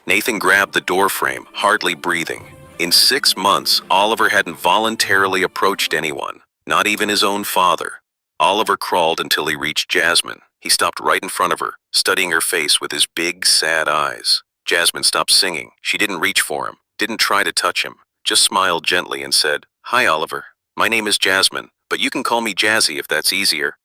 Nathan grabbed the doorframe, hardly breathing. In 6 months, Oliver hadn't voluntarily approached anyone, not even his own father. Oliver crawled until he reached Jasmine. He stopped right in front of her, studying her face with his big, sad eyes. Jasmine stopped singing. She didn't reach for him, didn't try to touch him, just smiled gently and said, "Hi, Oliver. My name is Jasmine, but you can call me Jazzy if that's easier."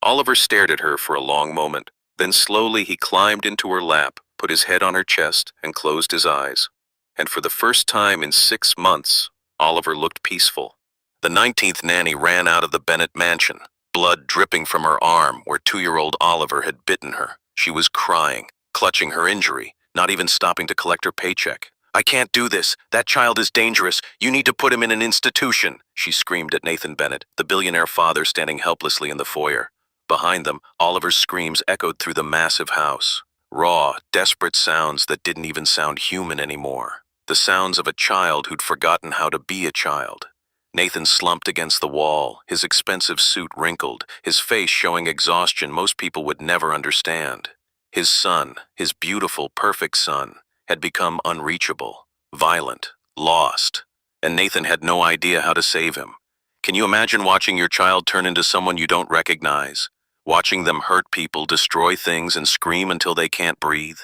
Oliver stared at her for a long moment. Then slowly he climbed into her lap, put his head on her chest, and closed his eyes. And for the first time in 6 months, Oliver looked peaceful. The 19th nanny ran out of the Bennett mansion, blood dripping from her arm where 2-year-old Oliver had bitten her. She was crying, clutching her injury, not even stopping to collect her paycheck. "I can't do this. That child is dangerous. You need to put him in an institution," she screamed at Nathan Bennett, the billionaire father standing helplessly in the foyer. Behind them, Oliver's screams echoed through the massive house. Raw, desperate sounds that didn't even sound human anymore. The sounds of a child who'd forgotten how to be a child. Nathan slumped against the wall, his expensive suit wrinkled, his face showing exhaustion most people would never understand. His son, his beautiful, perfect son, had become unreachable, violent, lost, and Nathan had no idea how to save him. Can you imagine watching your child turn into someone you don't recognize? Watching them hurt people, destroy things, and scream until they can't breathe?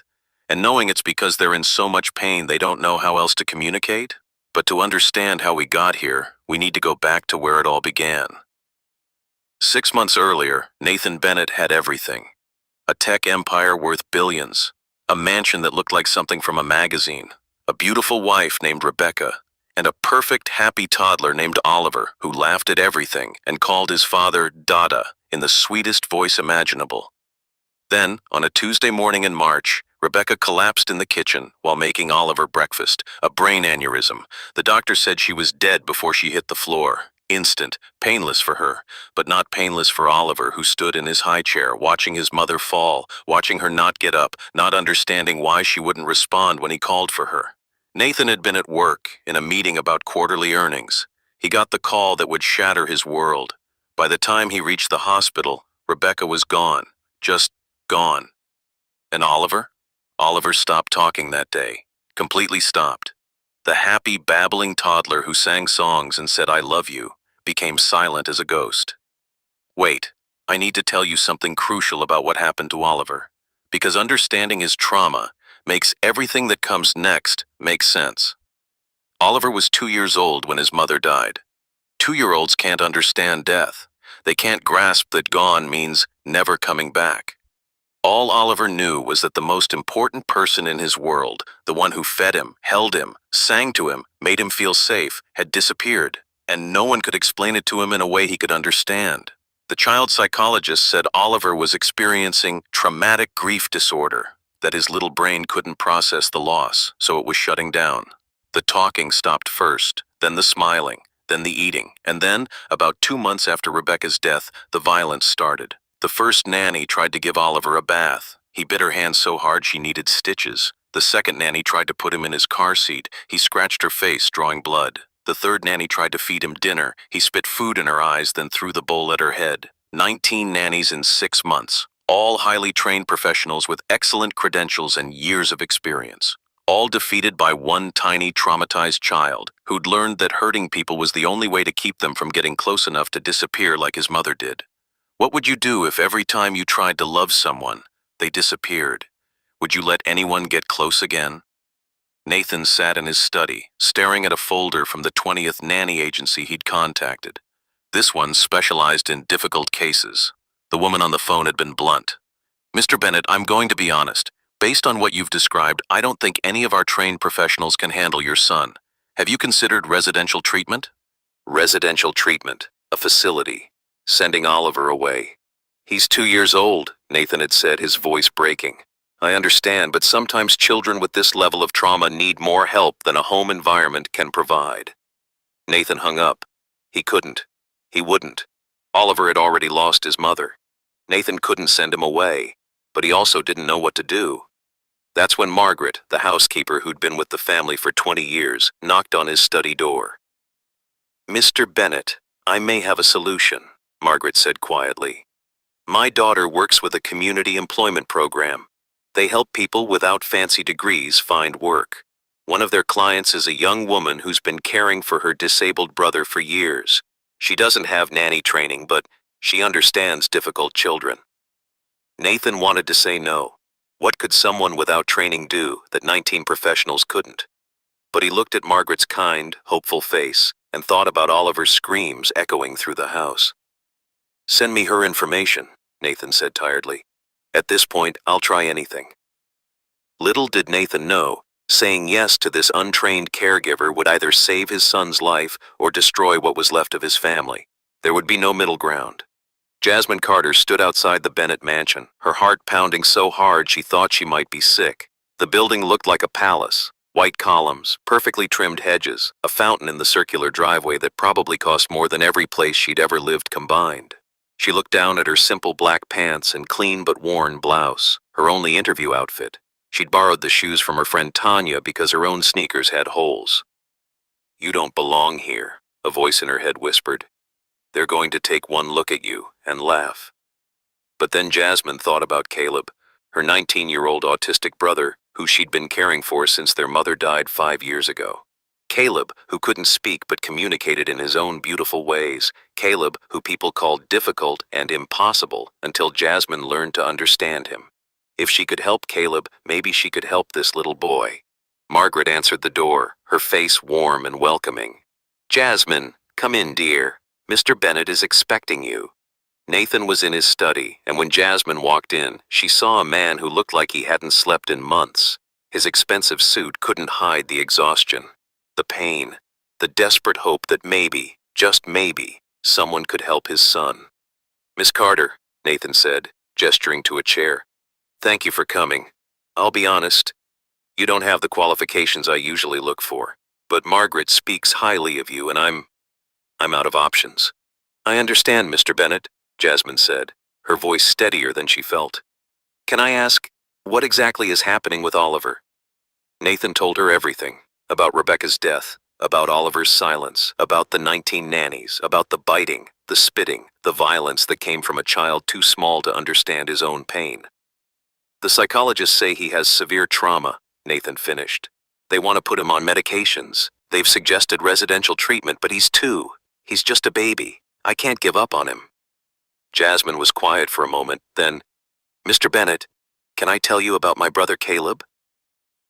And knowing it's because they're in so much pain they don't know how else to communicate? But to understand how we got here, we need to go back to where it all began. 6 months earlier, Nathan Bennett had everything. A tech empire worth billions. A mansion that looked like something from a magazine. A beautiful wife named Rebecca. And a perfect, happy toddler named Oliver who laughed at everything and called his father Dada in the sweetest voice imaginable. Then, on a Tuesday morning in March, Rebecca collapsed in the kitchen while making Oliver breakfast, a brain aneurysm. The doctor said she was dead before she hit the floor. Instant, painless for her, but not painless for Oliver, who stood in his high chair watching his mother fall, watching her not get up, not understanding why she wouldn't respond when he called for her. Nathan had been at work, in a meeting about quarterly earnings. He got the call that would shatter his world. By the time he reached the hospital, Rebecca was gone. Just gone. And Oliver? Oliver stopped talking that day. Completely stopped. The happy, babbling toddler who sang songs and said, "I love you," became silent as a ghost. Wait, I need to tell you something crucial about what happened to Oliver. Because understanding his trauma makes everything that comes next make sense. Oliver was 2 years old when his mother died. 2-year-olds can't understand death. They can't grasp that gone means never coming back. All Oliver knew was that the most important person in his world, the one who fed him, held him, sang to him, made him feel safe, had disappeared, and no one could explain it to him in a way he could understand. The child psychologist said Oliver was experiencing traumatic grief disorder, that his little brain couldn't process the loss, so it was shutting down. The talking stopped first, then the smiling, then the eating, and then, about 2 months after Rebecca's death, the violence started. The first nanny tried to give Oliver a bath. He bit her hand so hard she needed stitches. The second nanny tried to put him in his car seat. He scratched her face, drawing blood. The third nanny tried to feed him dinner. He spit food in her eyes, then threw the bowl at her head. 19 nannies in 6 months. All highly trained professionals with excellent credentials and years of experience. All defeated by one tiny traumatized child who'd learned that hurting people was the only way to keep them from getting close enough to disappear like his mother did. What would you do if every time you tried to love someone, they disappeared? Would you let anyone get close again? Nathan sat in his study, staring at a folder from the 20th nanny agency he'd contacted. This one specialized in difficult cases. The woman on the phone had been blunt. "Mr. Bennett, I'm going to be honest. Based on what you've described, I don't think any of our trained professionals can handle your son. Have you considered residential treatment?" Residential treatment, a facility, sending Oliver away. "He's 2 years old," Nathan had said, his voice breaking. "I understand, but sometimes children with this level of trauma need more help than a home environment can provide." Nathan hung up. He couldn't. He wouldn't. Oliver had already lost his mother. Nathan couldn't send him away, but he also didn't know what to do. That's when Margaret, the housekeeper who'd been with the family for 20 years, knocked on his study door. "Mr. Bennett, I may have a solution," Margaret said quietly. "My daughter works with a community employment program. They help people without fancy degrees find work. One of their clients is a young woman who's been caring for her disabled brother for years. She doesn't have nanny training, but she understands difficult children. Nathan wanted to say no. What could someone without training do that 19 professionals couldn't? But he looked at Margaret's kind, hopeful face and thought about Oliver's screams echoing through the house. "Send me her information," Nathan said tiredly. "At this point, I'll try anything." Little did Nathan know, saying yes to this untrained caregiver would either save his son's life or destroy what was left of his family. There would be no middle ground. Jasmine Carter stood outside the Bennett mansion, her heart pounding so hard she thought she might be sick. The building looked like a palace. White columns, perfectly trimmed hedges, a fountain in the circular driveway that probably cost more than every place she'd ever lived combined. She looked down at her simple black pants and clean but worn blouse, her only interview outfit. She'd borrowed the shoes from her friend Tanya because her own sneakers had holes. "You don't belong here," a voice in her head whispered. "They're going to take one look at you and laugh." But then Jasmine thought about Caleb, her 19-year-old autistic brother, who she'd been caring for since their mother died 5 years ago. Caleb, who couldn't speak but communicated in his own beautiful ways. Caleb, who people called difficult and impossible until Jasmine learned to understand him. If she could help Caleb, maybe she could help this little boy. Margaret answered the door, her face warm and welcoming. "Jasmine, come in, dear. Mr. Bennett is expecting you." Nathan was in his study, and when Jasmine walked in, she saw a man who looked like he hadn't slept in months. His expensive suit couldn't hide the exhaustion, the pain, the desperate hope that maybe, just maybe, someone could help his son. "Miss Carter," Nathan said, gesturing to a chair. "Thank you for coming. I'll be honest, you don't have the qualifications I usually look for, but Margaret speaks highly of you and I'm out of options." "I understand, Mr. Bennett," Jasmine said, her voice steadier than she felt. "Can I ask, what exactly is happening with Oliver?" Nathan told her everything, about Rebecca's death, about Oliver's silence, about the 19 nannies, about the biting, the spitting, the violence that came from a child too small to understand his own pain. "The psychologists say he has severe trauma," Nathan finished. "They want to put him on medications. They've suggested residential treatment, but he's 2. He's just a baby. I can't give up on him." Jasmine was quiet for a moment, then, "Mr. Bennett, can I tell you about my brother Caleb?"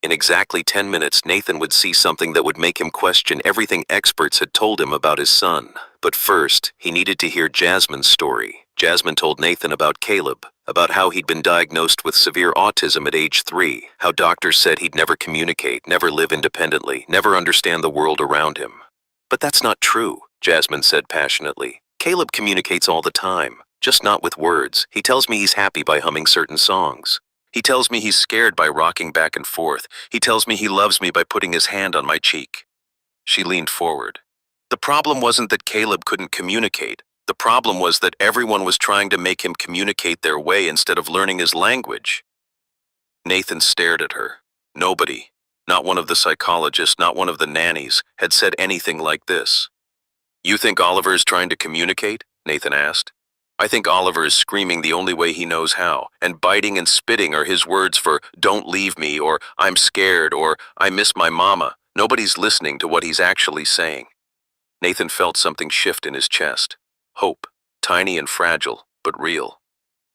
In exactly 10 minutes, Nathan would see something that would make him question everything experts had told him about his son. But first, he needed to hear Jasmine's story. Jasmine told Nathan about Caleb, about how he'd been diagnosed with severe autism at age 3, how doctors said he'd never communicate, never live independently, never understand the world around him. "But that's not true," Jasmine said passionately. "Caleb communicates all the time. Just not with words. He tells me he's happy by humming certain songs. He tells me he's scared by rocking back and forth. He tells me he loves me by putting his hand on my cheek." She leaned forward. "The problem wasn't that Caleb couldn't communicate. The problem was that everyone was trying to make him communicate their way instead of learning his language." Nathan stared at her. Nobody, not one of the psychologists, not one of the nannies, had said anything like this. "You think Oliver is trying to communicate?" Nathan asked. "I think Oliver is screaming the only way he knows how, and biting and spitting are his words for 'don't leave me' or 'I'm scared' or 'I miss my mama.' Nobody's listening to what he's actually saying." Nathan felt something shift in his chest. Hope, tiny and fragile, but real.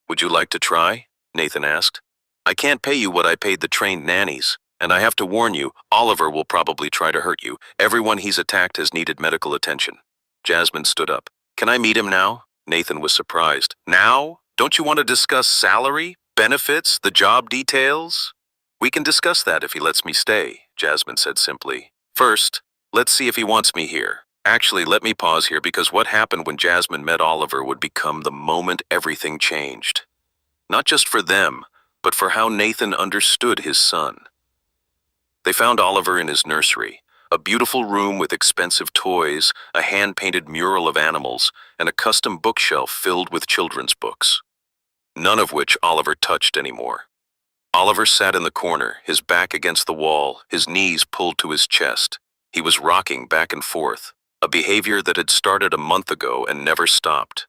"Would you like to try?" Nathan asked. "I can't pay you what I paid the trained nannies, and I have to warn you, Oliver will probably try to hurt you. Everyone he's attacked has needed medical attention." Jasmine stood up. "Can I meet him now?" Nathan was surprised. "Now? Don't you want to discuss salary, benefits, the job details?" "We can discuss that if he lets me stay," Jasmine said simply. "First, let's see if he wants me here. Actually, let me pause here because what happened when Jasmine met Oliver would become the moment everything changed. Not just for them, but for how Nathan understood his son. They found Oliver in his nursery, a beautiful room with expensive toys, a hand-painted mural of animals, and a custom bookshelf filled with children's books. None of which Oliver touched anymore. Oliver sat in the corner, his back against the wall, his knees pulled to his chest. He was rocking back and forth, a behavior that had started a month ago and never stopped.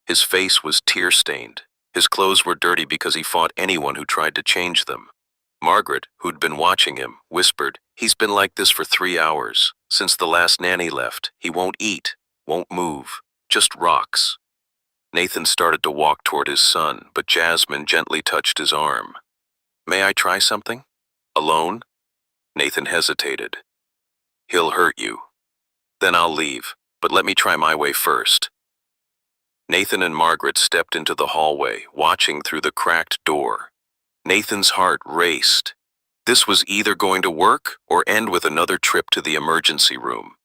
His face was tear-stained, His clothes were dirty because he fought anyone who tried to change them. Margaret, who'd been watching him, whispered, "He's been like this for 3 hours. Since the last nanny left, he won't eat, won't move, just rocks." Nathan started to walk toward his son, but Jasmine gently touched his arm. "May I try something? Alone?" Nathan hesitated. "He'll hurt you. Then I'll leave, but let me try my way first." Nathan and Margaret stepped into the hallway, watching through the cracked door. Nathan's heart raced. This was either going to work or end with another trip to the emergency room.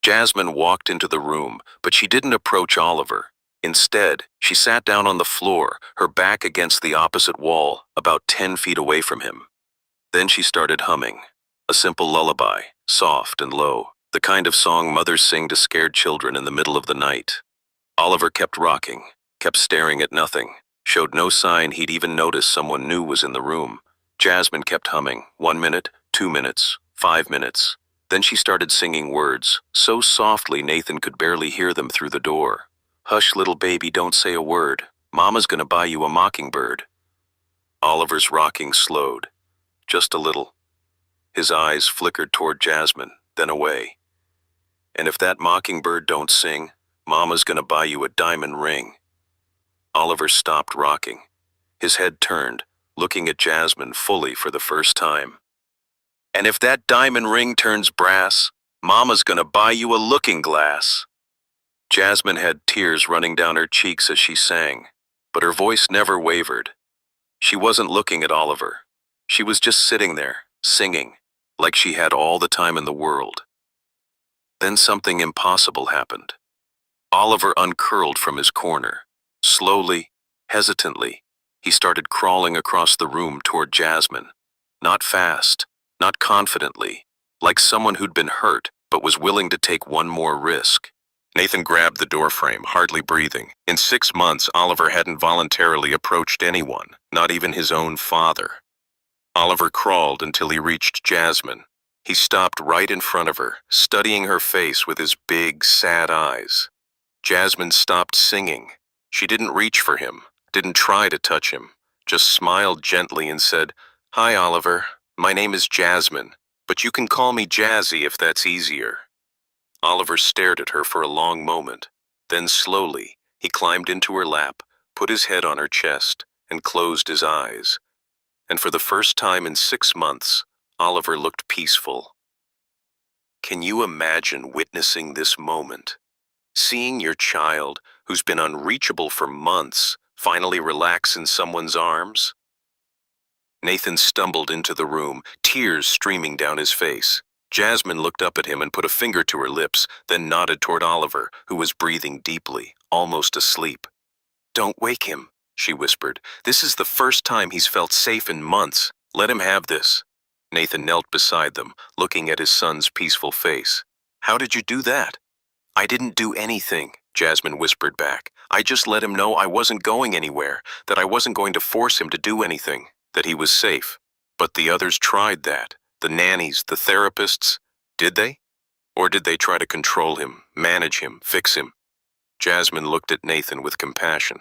Jasmine walked into the room, but she didn't approach Oliver. Instead, she sat down on the floor, her back against the opposite wall, about 10 feet away from him. Then she started humming, a simple lullaby, soft and low, the kind of song mothers sing to scared children in the middle of the night. Oliver kept rocking, kept staring at nothing, showed no sign he'd even noticed someone new was in the room. Jasmine kept humming, 1 minute, 2 minutes, 5 minutes. Then she started singing words, so softly Nathan could barely hear them through the door. "Hush, little baby, don't say a word. Mama's gonna buy you a mockingbird." Oliver's rocking slowed, just a little. His eyes flickered toward Jasmine, then away. "And if that mockingbird don't sing, Mama's gonna buy you a diamond ring." Oliver stopped rocking. His head turned, looking at Jasmine fully for the first time. "And if that diamond ring turns brass, Mama's gonna buy you a looking glass." Jasmine had tears running down her cheeks as she sang, but her voice never wavered. She wasn't looking at Oliver. She was just sitting there, singing, like she had all the time in the world. Then something impossible happened. Oliver uncurled from his corner. Slowly, hesitantly, he started crawling across the room toward Jasmine. Not fast, not confidently, like someone who'd been hurt but was willing to take one more risk. Nathan grabbed the doorframe, hardly breathing. In 6 months, Oliver hadn't voluntarily approached anyone, not even his own father. Oliver crawled until he reached Jasmine. He stopped right in front of her, studying her face with his big, sad eyes. Jasmine stopped singing. She didn't reach for him, didn't try to touch him, just smiled gently and said, "Hi, Oliver. My name is Jasmine, but you can call me Jazzy if that's easier." Oliver stared at her for a long moment. Then slowly, he climbed into her lap, put his head on her chest, and closed his eyes. And for the first time in 6 months, Oliver looked peaceful. Can you imagine witnessing this moment? Seeing your child, who's been unreachable for months, finally relax in someone's arms? Nathan stumbled into the room, tears streaming down his face. Jasmine looked up at him and put a finger to her lips, then nodded toward Oliver, who was breathing deeply, almost asleep. "Don't wake him," she whispered. "This is the first time he's felt safe in months. Let him have this." Nathan knelt beside them, looking at his son's peaceful face. "How did you do that?" "I didn't do anything," Jasmine whispered back. "I just let him know I wasn't going anywhere, that I wasn't going to force him to do anything, that he was safe." "But the others tried that. The nannies, the therapists. Did they? Or did they try to control him, manage him, fix him?" Jasmine looked at Nathan with compassion.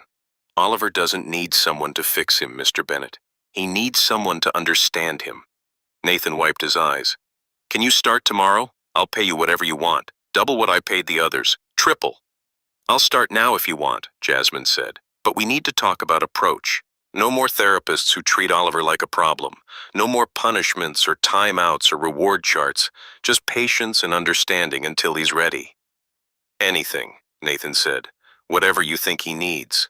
"Oliver doesn't need someone to fix him, Mr. Bennett. He needs someone to understand him." Nathan wiped his eyes. "Can you start tomorrow? I'll pay you whatever you want. Double what I paid the others. Triple." "I'll start now if you want," Jasmine said. "But we need to talk about approach. No more therapists who treat Oliver like a problem. No more punishments or timeouts or reward charts. Just patience and understanding until he's ready." "Anything," Nathan said. "Whatever you think he needs."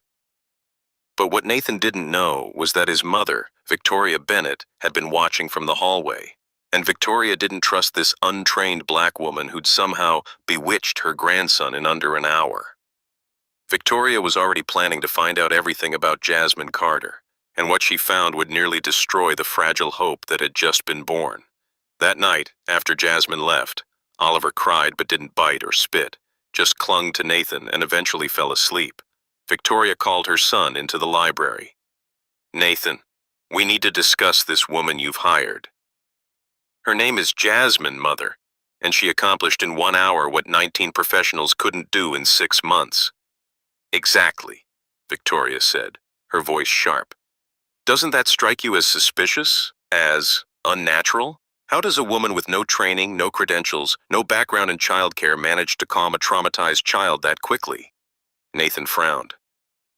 But what Nathan didn't know was that his mother, Victoria Bennett, had been watching from the hallway. And Victoria didn't trust this untrained black woman who'd somehow bewitched her grandson in under an hour. Victoria was already planning to find out everything about Jasmine Carter, and what she found would nearly destroy the fragile hope that had just been born. That night, after Jasmine left, Oliver cried but didn't bite or spit, just clung to Nathan and eventually fell asleep. Victoria called her son into the library. "Nathan, we need to discuss this woman you've hired. Her name is Jasmine, Mother, and she accomplished in 1 hour what 19 professionals couldn't do in 6 months." "Exactly," Victoria said. her voice sharp. Doesn't that strike you as suspicious? As unnatural? How does a woman with no training, no credentials, no background in childcare manage to calm a traumatized child that quickly? Nathan frowned.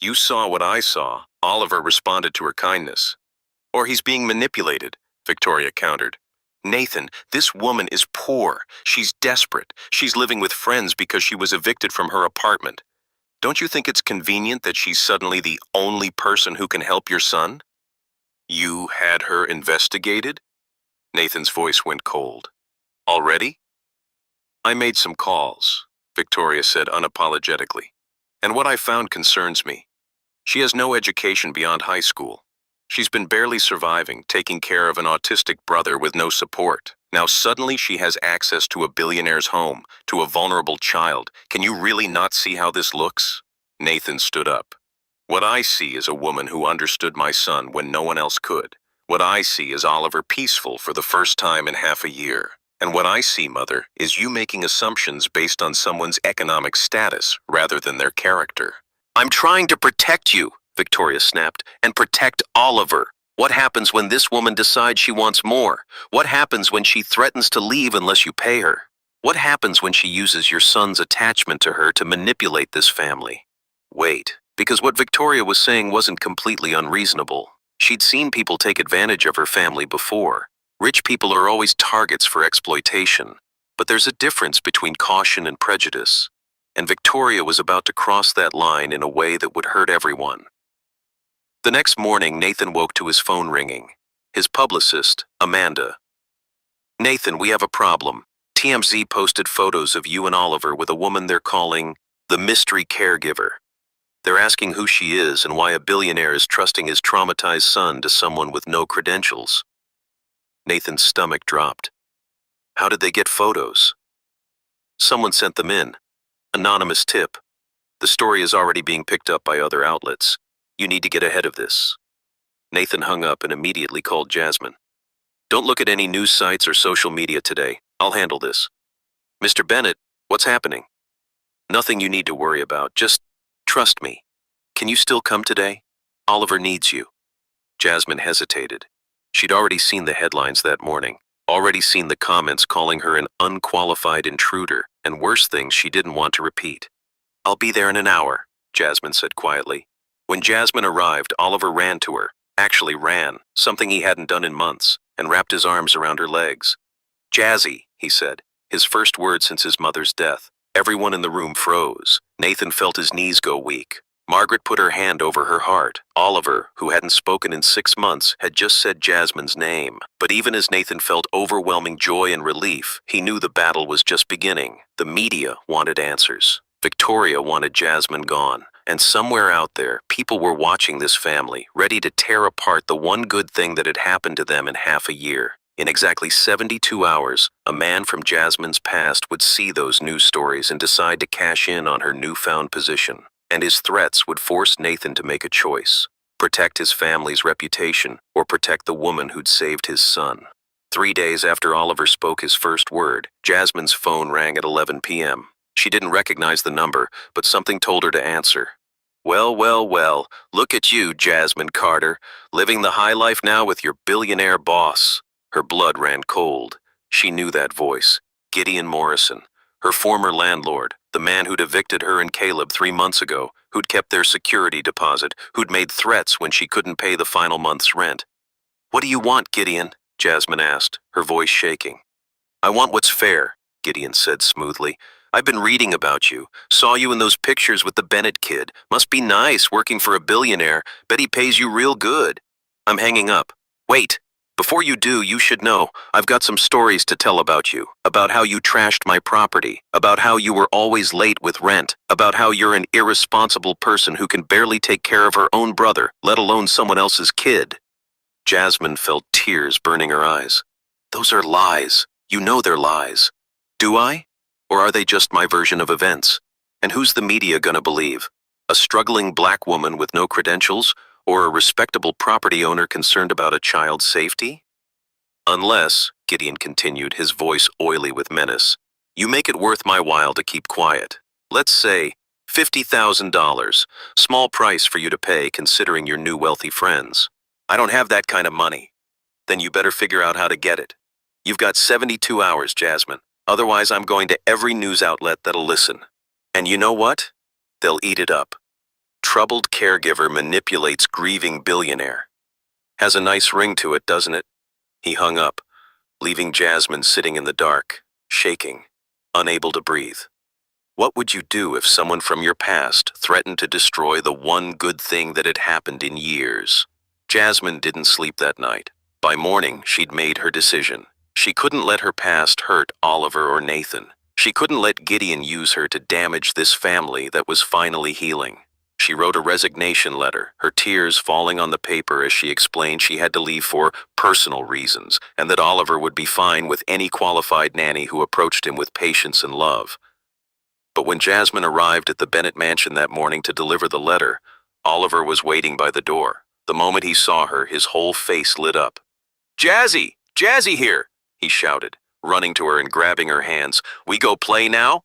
You saw what I saw. Oliver responded to her kindness. Or he's being manipulated, Victoria countered. Nathan, this woman is poor. She's desperate. She's living with friends because she was evicted from her apartment. Don't you think it's convenient that she's suddenly the only person who can help your son? You had her investigated? Nathan's voice went cold. Already? I made some calls, Victoria said unapologetically. And what I found concerns me. She has no education beyond high school. She's been barely surviving, taking care of an autistic brother with no support. Now suddenly she has access to a billionaire's home, to a vulnerable child. Can you really not see how this looks? Nathan stood up. What I see is a woman who understood my son when no one else could. What I see is Oliver peaceful for the first time in half a year. And what I see, Mother, is you making assumptions based on someone's economic status rather than their character. I'm trying to protect you, Victoria snapped, and protect Oliver. What happens when this woman decides she wants more? What happens when she threatens to leave unless you pay her? What happens when she uses your son's attachment to her to manipulate this family? Wait, because what Victoria was saying wasn't completely unreasonable. She'd seen people take advantage of her family before. Rich people are always targets for exploitation. But there's a difference between caution and prejudice. And Victoria was about to cross that line in a way that would hurt everyone. The next morning, Nathan woke to his phone ringing. His publicist, Amanda. Nathan, we have a problem. TMZ posted photos of you and Oliver with a woman they're calling the mystery caregiver. They're asking who she is and why a billionaire is trusting his traumatized son to someone with no credentials. Nathan's stomach dropped. How did they get photos? Someone sent them in. Anonymous tip. The story is already being picked up by other outlets. You need to get ahead of this. Nathan hung up and immediately called Jasmine. Don't look at any news sites or social media today. I'll handle this. Mr. Bennett, what's happening? Nothing you need to worry about. Just trust me. Can you still come today? Oliver needs you. Jasmine hesitated. She'd already seen the headlines that morning, already seen the comments calling her an unqualified intruder, and worse things she didn't want to repeat. I'll be there in an hour, Jasmine said quietly. When Jasmine arrived, Oliver ran to her, actually ran, something he hadn't done in months, and wrapped his arms around her legs. Jazzy, he said, his first word since his mother's death. Everyone in the room froze. Nathan felt his knees go weak. Margaret put her hand over her heart. Oliver, who hadn't spoken in 6 months, had just said Jasmine's name. But even as Nathan felt overwhelming joy and relief, he knew the battle was just beginning. The media wanted answers. Victoria wanted Jasmine gone. And somewhere out there, people were watching this family, ready to tear apart the one good thing that had happened to them in half a year. In exactly 72 hours, a man from Jasmine's past would see those news stories and decide to cash in on her newfound position. And his threats would force Nathan to make a choice. Protect his family's reputation, or protect the woman who'd saved his son. 3 days after Oliver spoke his first word, Jasmine's phone rang at 11 p.m. She didn't recognize the number, but something told her to answer. Well, well, well, look at you, Jasmine Carter, living the high life now with your billionaire boss. Her blood ran cold. She knew that voice. Gideon Morrison, her former landlord, the man who'd evicted her and Caleb 3 months ago, who'd kept their security deposit, who'd made threats when she couldn't pay the final month's rent. What do you want, Gideon? Jasmine asked, her voice shaking. I want what's fair, Gideon said smoothly. I've been reading about you. Saw you in those pictures with the Bennett kid. Must be nice working for a billionaire. Bet he pays you real good. I'm hanging up. Wait. Before you do, you should know, I've got some stories to tell about you, about how you trashed my property, about how you were always late with rent, about how you're an irresponsible person who can barely take care of her own brother, let alone someone else's kid. Jasmine felt tears burning her eyes. Those are lies. You know they're lies. Do I? Or are they just my version of events? And who's the media gonna believe? A struggling black woman with no credentials? Or a respectable property owner concerned about a child's safety? Unless, Gideon continued, his voice oily with menace, you make it worth my while to keep quiet. Let's say, $50,000. Small price for you to pay considering your new wealthy friends. I don't have that kind of money. Then you better figure out how to get it. You've got 72 hours, Jasmine. Otherwise, I'm going to every news outlet that'll listen. And you know what? They'll eat it up. Troubled caregiver manipulates grieving billionaire. Has a nice ring to it, doesn't it? He hung up, leaving Jasmine sitting in the dark, shaking, unable to breathe. What would you do if someone from your past threatened to destroy the one good thing that had happened in years? Jasmine didn't sleep that night. By morning, she'd made her decision. She couldn't let her past hurt Oliver or Nathan. She couldn't let Gideon use her to damage this family that was finally healing. She wrote a resignation letter, her tears falling on the paper as she explained she had to leave for personal reasons, and that Oliver would be fine with any qualified nanny who approached him with patience and love. But when Jasmine arrived at the Bennett mansion that morning to deliver the letter, Oliver was waiting by the door. The moment he saw her, his whole face lit up. "Jazzy! Jazzy here!" he shouted, running to her and grabbing her hands. "We go play now?"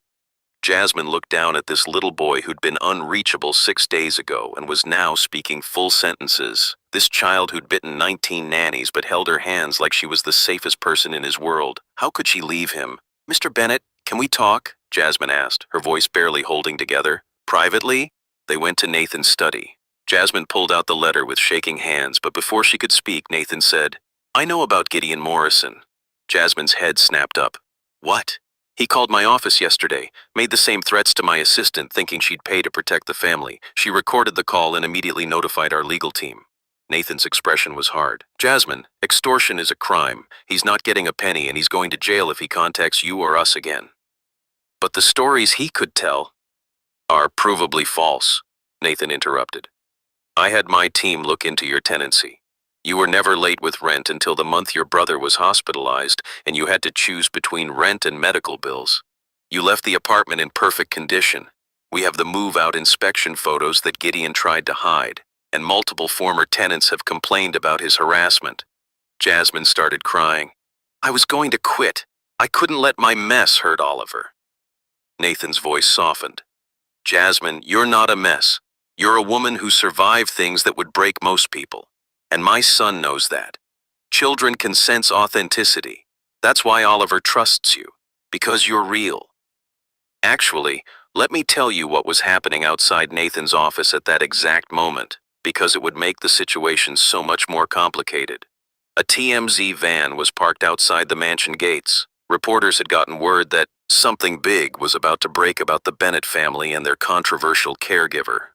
Jasmine looked down at this little boy who'd been unreachable 6 days ago and was now speaking full sentences. This child who'd bitten 19 nannies but held her hands like she was the safest person in his world. How could she leave him? "Mr. Bennett, can we talk?" Jasmine asked, her voice barely holding together. "Privately?" They went to Nathan's study. Jasmine pulled out the letter with shaking hands, but before she could speak, Nathan said, "I know about Gideon Morrison." Jasmine's head snapped up. "What?" "He called my office yesterday, made the same threats to my assistant thinking she'd pay to protect the family. She recorded the call and immediately notified our legal team." Nathan's expression was hard. "Jasmine, extortion is a crime. He's not getting a penny and he's going to jail if he contacts you or us again." "But the stories he could tell are provably false," Nathan interrupted. "I had my team look into your tenancy. You were never late with rent until the month your brother was hospitalized and you had to choose between rent and medical bills. You left the apartment in perfect condition. We have the move-out inspection photos that Gideon tried to hide, and multiple former tenants have complained about his harassment." Jasmine started crying. "I was going to quit. I couldn't let my mess hurt Oliver." Nathan's voice softened. "Jasmine, you're not a mess. You're a woman who survived things that would break most people. And my son knows that. Children can sense authenticity. That's why Oliver trusts you, because you're real." Actually, let me tell you what was happening outside Nathan's office at that exact moment, because it would make the situation so much more complicated. A TMZ van was parked outside the mansion gates. Reporters had gotten word that something big was about to break about the Bennett family and their controversial caregiver.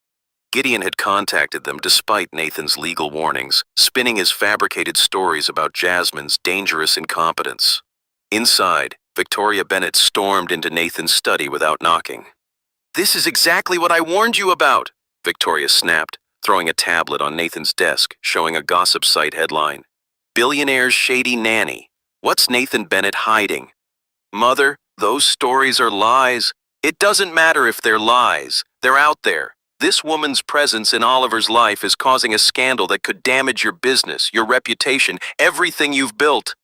Gideon had contacted them despite Nathan's legal warnings, spinning his fabricated stories about Jasmine's dangerous incompetence. Inside, Victoria Bennett stormed into Nathan's study without knocking. "This is exactly what I warned you about," Victoria snapped, throwing a tablet on Nathan's desk, showing a gossip site headline. "Billionaire's shady nanny. What's Nathan Bennett hiding?" "Mother, those stories are lies." "It doesn't matter if they're lies. They're out there. This woman's presence in Oliver's life is causing a scandal that could damage your business, your reputation, everything you've built."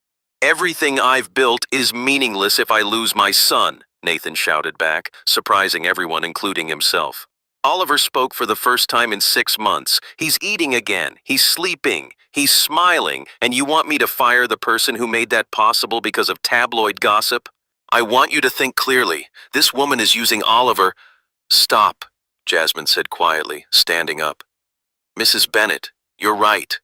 "Everything I've built is meaningless if I lose my son," Nathan shouted back, surprising everyone, including himself. "Oliver spoke for the first time in 6 months. He's eating again. He's sleeping. He's smiling. And you want me to fire the person who made that possible because of tabloid gossip? I want you to think clearly. This woman is using Oliver." "Stop," Jasmine said quietly, standing up. "Mrs. Bennett, you're right."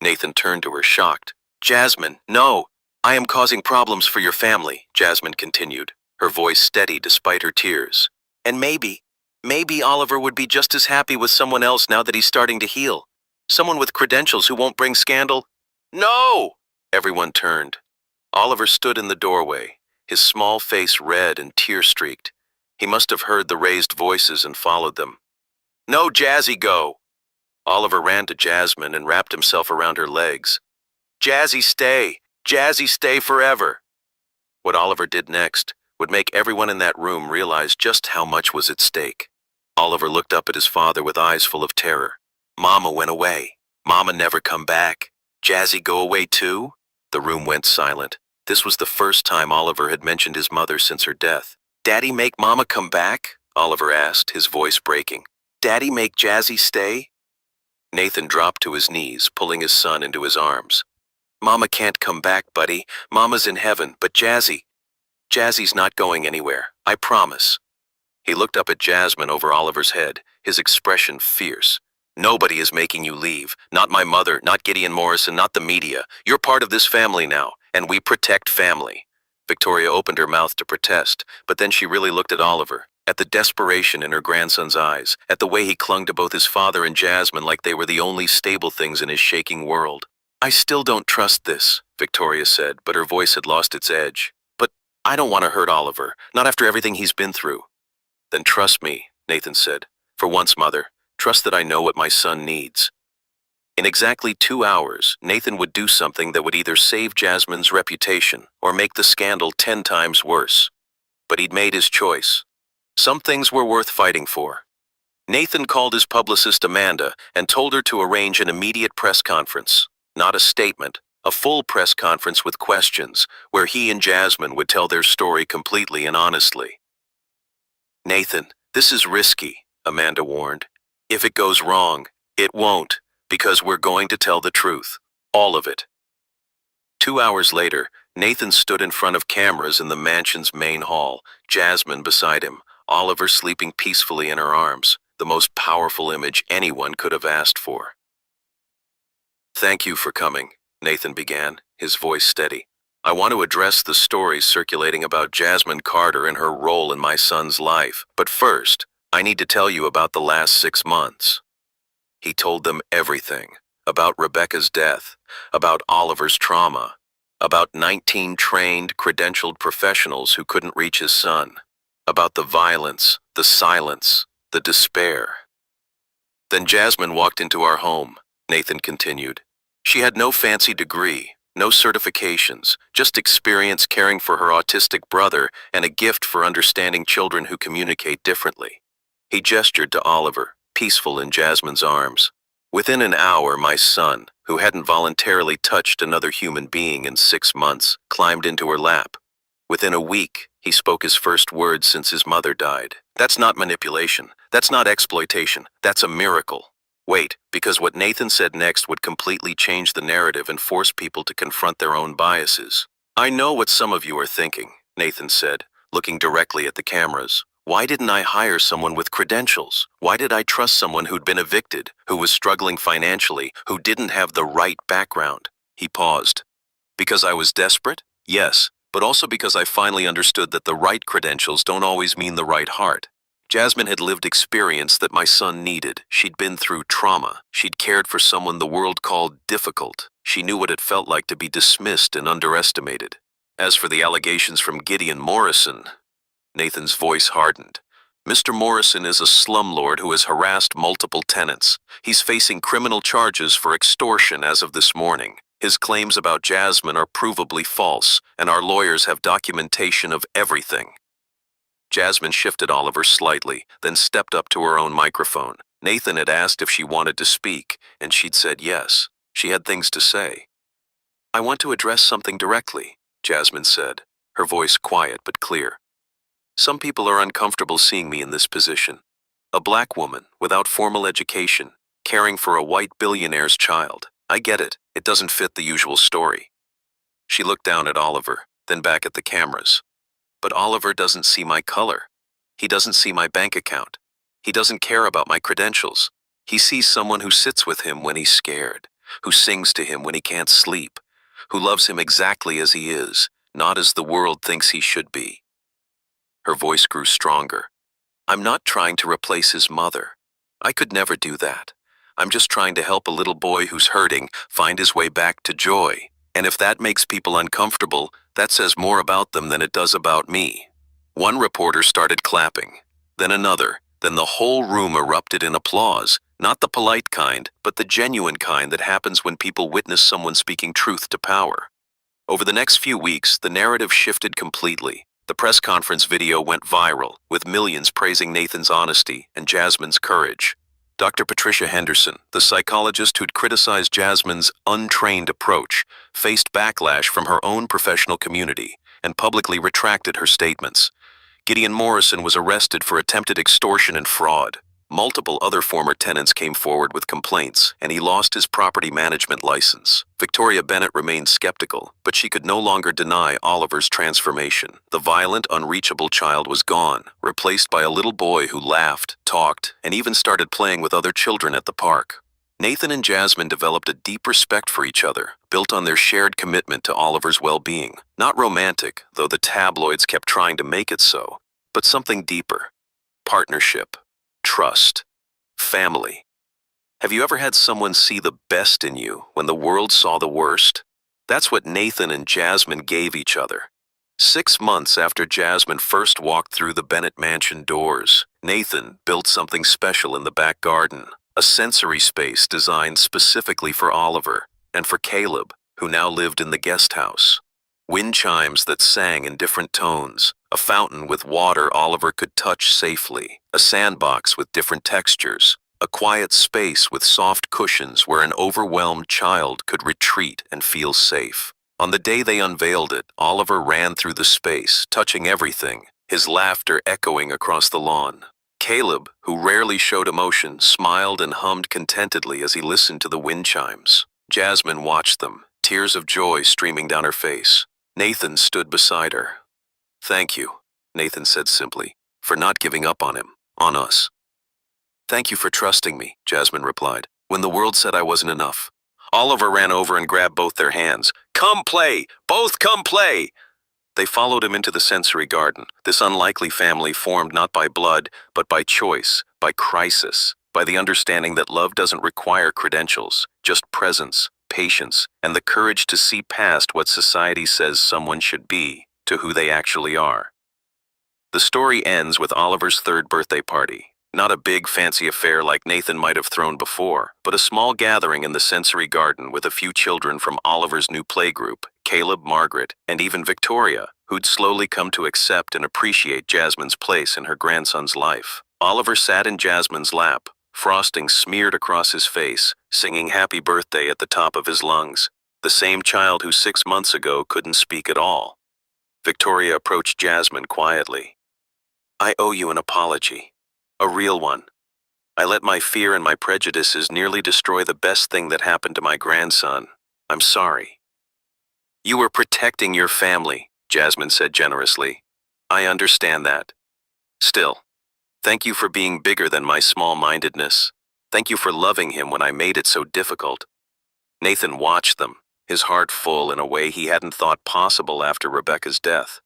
Nathan turned to her, shocked. "Jasmine, no. I am causing problems for your family," Jasmine continued, her voice steady despite her tears. "And maybe Oliver would be just as happy with someone else now that he's starting to heal. Someone with credentials who won't bring scandal." "No!" Everyone turned. Oliver stood in the doorway, his small face red and tear-streaked. He must have heard the raised voices and followed them. "No, Jazzy, go!" Oliver ran to Jasmine and wrapped himself around her legs. "Jazzy, stay! Jazzy, stay forever!" What Oliver did next would make everyone in that room realize just how much was at stake. Oliver looked up at his father with eyes full of terror. "Mama went away. Mama never come back. Jazzy go away too?" The room went silent. This was the first time Oliver had mentioned his mother since her death. "Daddy make Mama come back?" Oliver asked, his voice breaking. Daddy make Jazzy stay? Nathan dropped to his knees, pulling his son into his arms. Mama can't come back, buddy. Mama's in heaven, but Jazzy's not going anywhere. I promise. He looked up at Jasmine over Oliver's head, his expression fierce. Nobody is making you leave. Not my mother, not Gideon Morrison, not the media. You're part of this family now, and we protect family. Victoria opened her mouth to protest, but then she really looked at Oliver, at the desperation in her grandson's eyes, at the way he clung to both his father and Jasmine like they were the only stable things in his shaking world. I still don't trust this, Victoria said, but her voice had lost its edge. But I don't want to hurt Oliver, not after everything he's been through. Then trust me, Nathan said. For once, Mother, trust that I know what my son needs. In exactly 2 hours, Nathan would do something that would either save Jasmine's reputation or make the scandal 10 times worse. But he'd made his choice. Some things were worth fighting for. Nathan called his publicist Amanda and told her to arrange an immediate press conference. Not a statement, a full press conference with questions, where he and Jasmine would tell their story completely and honestly. Nathan, this is risky, Amanda warned. If it goes wrong, it won't, because we're going to tell the truth. All of it. 2 hours later, Nathan stood in front of cameras in the mansion's main hall, Jasmine beside him, Oliver sleeping peacefully in her arms, the most powerful image anyone could have asked for. Thank you for coming, Nathan began, his voice steady. I want to address the stories circulating about Jasmine Carter and her role in my son's life, but first, I need to tell you about the last 6 months. He told them everything, about Rebecca's death, about Oliver's trauma, about 19 trained, credentialed professionals who couldn't reach his son, about the violence, the silence, the despair. Then Jasmine walked into our home, Nathan continued. She had no fancy degree, no certifications, just experience caring for her autistic brother and a gift for understanding children who communicate differently. He gestured to Oliver, peaceful in Jasmine's arms. Within an hour, my son, who hadn't voluntarily touched another human being in 6 months, climbed into her lap. Within a week, he spoke his first words since his mother died. That's not manipulation. That's not exploitation. That's a miracle. Wait, because what Nathan said next would completely change the narrative and force people to confront their own biases. I know what some of you are thinking, Nathan said, looking directly at the cameras. Why didn't I hire someone with credentials? Why did I trust someone who'd been evicted, who was struggling financially, who didn't have the right background? He paused. Because I was desperate? Yes, but also because I finally understood that the right credentials don't always mean the right heart. Jasmine had lived experience that my son needed. She'd been through trauma. She'd cared for someone the world called difficult. She knew what it felt like to be dismissed and underestimated. As for the allegations from Gideon Morrison, Nathan's voice hardened. Mr. Morrison is a slumlord who has harassed multiple tenants. He's facing criminal charges for extortion as of this morning. His claims about Jasmine are provably false, and our lawyers have documentation of everything. Jasmine shifted Oliver slightly, then stepped up to her own microphone. Nathan had asked if she wanted to speak, and she'd said yes. She had things to say. I want to address something directly, Jasmine said, her voice quiet but clear. Some people are uncomfortable seeing me in this position. A black woman, without formal education, caring for a white billionaire's child. I get it. It doesn't fit the usual story. She looked down at Oliver, then back at the cameras. But Oliver doesn't see my color. He doesn't see my bank account. He doesn't care about my credentials. He sees someone who sits with him when he's scared, who sings to him when he can't sleep, who loves him exactly as he is, not as the world thinks he should be. Her voice grew stronger. I'm not trying to replace his mother. I could never do that. I'm just trying to help a little boy who's hurting find his way back to joy. And if that makes people uncomfortable, that says more about them than it does about me. One reporter started clapping, then another, then the whole room erupted in applause, not the polite kind, but the genuine kind that happens when people witness someone speaking truth to power. Over the next few weeks, the narrative shifted completely. The press conference video went viral, with millions praising Nathan's honesty and Jasmine's courage. Dr. Patricia Henderson, the psychologist who'd criticized Jasmine's untrained approach, faced backlash from her own professional community and publicly retracted her statements. Gideon Morrison was arrested for attempted extortion and fraud. Multiple other former tenants came forward with complaints, and he lost his property management license. Victoria Bennett remained skeptical, but she could no longer deny Oliver's transformation. The violent, unreachable child was gone, replaced by a little boy who laughed, talked, and even started playing with other children at the park. Nathan and Jasmine developed a deep respect for each other, built on their shared commitment to Oliver's well-being. Not romantic, though the tabloids kept trying to make it so, but something deeper. Partnership. Trust. Family. Have you ever had someone see the best in you when the world saw the worst? That's what Nathan and Jasmine gave each other. 6 months after Jasmine first walked through the Bennett mansion doors, Nathan built something special in the back garden, a sensory space designed specifically for Oliver and for Caleb, who now lived in the guest house. Wind chimes that sang in different tones, a fountain with water Oliver could touch safely, a sandbox with different textures, a quiet space with soft cushions where an overwhelmed child could retreat and feel safe. On the day they unveiled it, Oliver ran through the space, touching everything, his laughter echoing across the lawn. Caleb, who rarely showed emotion, smiled and hummed contentedly as he listened to the wind chimes. Jasmine watched them, tears of joy streaming down her face. Nathan stood beside her. "Thank you," Nathan said simply, "for not giving up on him, on us." "Thank you for trusting me," Jasmine replied, "when the world said I wasn't enough." Oliver ran over and grabbed both their hands. "Come play! Both come play!" They followed him into the sensory garden, this unlikely family formed not by blood, but by choice, by crisis, by the understanding that love doesn't require credentials, just presence, patience, and the courage to see past what society says someone should be to who they actually are. The story ends with Oliver's 3rd birthday party. Not a big fancy affair like Nathan might have thrown before, but a small gathering in the sensory garden with a few children from Oliver's new playgroup, Caleb, Margaret, and even Victoria, who'd slowly come to accept and appreciate Jasmine's place in her grandson's life. Oliver sat in Jasmine's lap, frosting smeared across his face, singing happy birthday at the top of his lungs, the same child who 6 months ago couldn't speak at all. Victoria approached Jasmine quietly. "I owe you an apology. A real one. I let my fear and my prejudices nearly destroy the best thing that happened to my grandson. I'm sorry." "You were protecting your family," Jasmine said generously. "I understand that. Still, thank you for being bigger than my small-mindedness. Thank you for loving him when I made it so difficult." Nathan watched them, his heart full in a way he hadn't thought possible after Rebecca's death.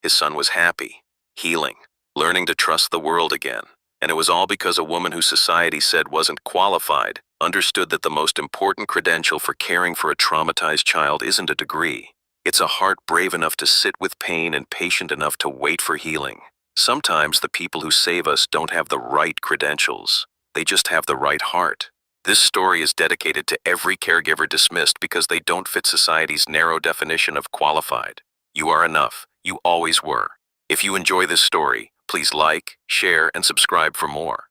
His son was happy, healing, learning to trust the world again. And it was all because a woman who society said wasn't qualified understood that the most important credential for caring for a traumatized child isn't a degree. It's a heart brave enough to sit with pain and patient enough to wait for healing. Sometimes the people who save us don't have the right credentials. They just have the right heart. This story is dedicated to every caregiver dismissed because they don't fit society's narrow definition of qualified. You are enough. You always were. If you enjoy this story, please like, share, and subscribe for more.